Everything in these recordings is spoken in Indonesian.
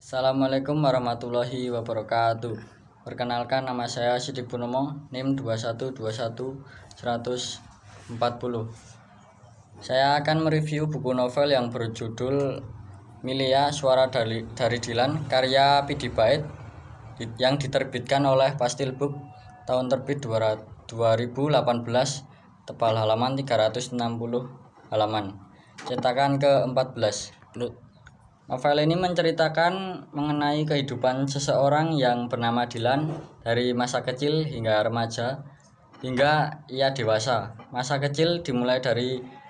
Assalamualaikum warahmatullahi wabarakatuh. Perkenalkan, nama saya Sidik Purnomo, NIM 2122140. Saya akan mereview buku novel yang berjudul Milea Suara dari Dilan, karya Pidi Bait, yang diterbitkan oleh Pastil Book, tahun terbit 2018, tebal halaman 360 halaman, cetakan ke-14. Novel ini menceritakan mengenai kehidupan seseorang yang bernama Dilan dari masa kecil hingga remaja hingga ia dewasa. Masa kecil dimulai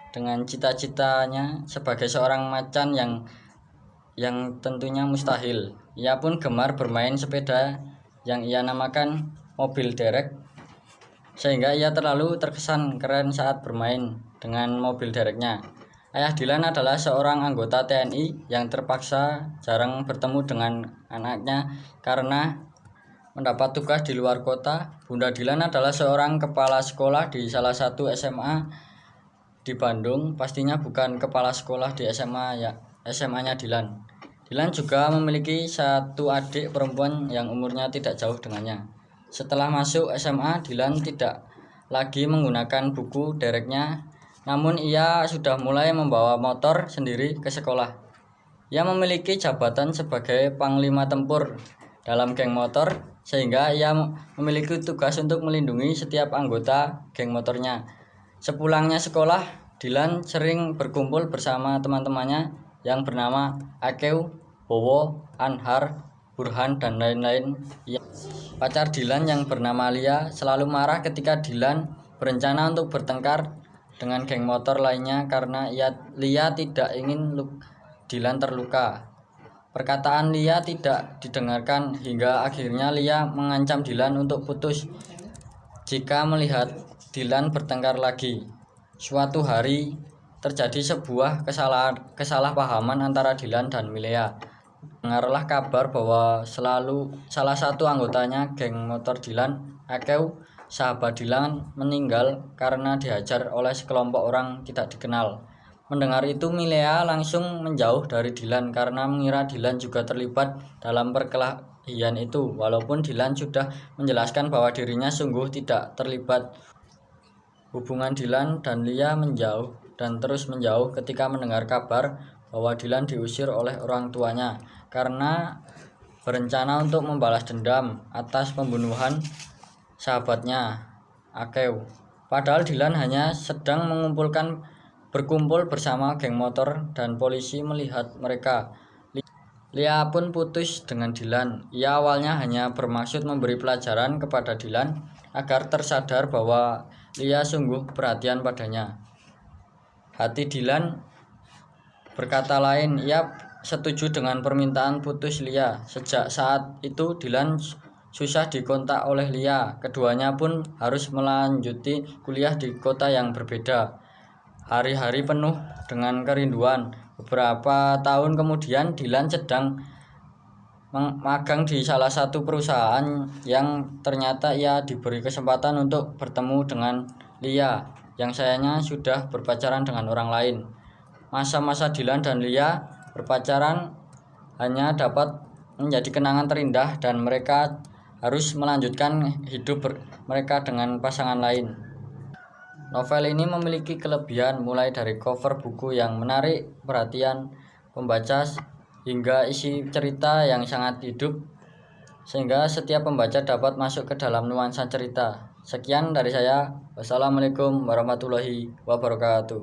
dengan cita-citanya sebagai seorang macan yang tentunya mustahil. Ia pun gemar bermain sepeda yang ia namakan mobil derek, sehingga ia terlalu terkesan keren saat bermain dengan mobil dereknya. Ayah Dilan adalah seorang anggota TNI yang terpaksa jarang bertemu dengan anaknya karena mendapat tugas di luar kota. Bunda Dilan adalah seorang kepala sekolah di salah satu SMA di Bandung. Pastinya bukan kepala sekolah di SMA-nya Dilan. Dilan juga memiliki satu adik perempuan yang umurnya tidak jauh dengannya. Setelah masuk SMA, Dilan tidak lagi menggunakan buku dereknya, namun ia sudah mulai membawa motor sendiri ke sekolah. Ia memiliki jabatan sebagai panglima tempur dalam geng motor, sehingga ia memiliki tugas untuk melindungi setiap anggota geng motornya. Sepulangnya sekolah, Dilan sering berkumpul bersama teman-temannya yang bernama Akeu, Bowo, Anhar, Burhan, dan lain-lain. Pacar Dilan yang bernama Lia selalu marah ketika Dilan berencana untuk bertengkar dengan geng motor lainnya karena Lia tidak ingin Dilan terluka. Perkataan Lia tidak didengarkan hingga akhirnya Lia mengancam Dilan untuk putus jika melihat Dilan bertengkar lagi. Suatu hari terjadi sebuah kesalahpahaman antara Dilan dan Milea. Dengarlah kabar bahwa salah satu anggotanya geng motor Dilan, Akeu, sahabat Dilan, meninggal karena dihajar oleh sekelompok orang tidak dikenal. Mendengar itu, Milea langsung menjauh dari Dilan karena mengira Dilan juga terlibat dalam perkelahian itu, walaupun Dilan sudah menjelaskan bahwa dirinya sungguh tidak terlibat. Hubungan Dilan dan Lia menjauh dan terus menjauh ketika mendengar kabar bahwa Dilan diusir oleh orang tuanya karena berencana untuk membalas dendam atas pembunuhan sahabatnya, Akeu. Padahal Dilan hanya sedang berkumpul bersama geng motor dan polisi melihat mereka. Lia pun putus dengan Dilan. Ia awalnya hanya bermaksud memberi pelajaran kepada Dilan agar tersadar bahwa Lia sungguh perhatian padanya. Hati Dilan berkata lain. Ia setuju dengan permintaan putus Lia. Sejak saat itu Dilan susah dikontak oleh Lia. Keduanya pun harus melanjuti kuliah di kota yang berbeda. Hari-hari penuh dengan kerinduan. Beberapa tahun kemudian Dilan sedang magang di salah satu perusahaan yang ternyata ia diberi kesempatan untuk bertemu dengan Lia yang sayangnya sudah berpacaran dengan orang lain. Masa-masa Dilan dan Lia berpacaran hanya dapat menjadi kenangan terindah dan mereka harus melanjutkan hidup mereka dengan pasangan lain. Novel ini memiliki kelebihan mulai dari cover buku yang menarik perhatian pembaca hingga isi cerita yang sangat hidup, sehingga setiap pembaca dapat masuk ke dalam nuansa cerita. Sekian dari saya. Wassalamualaikum warahmatullahi wabarakatuh.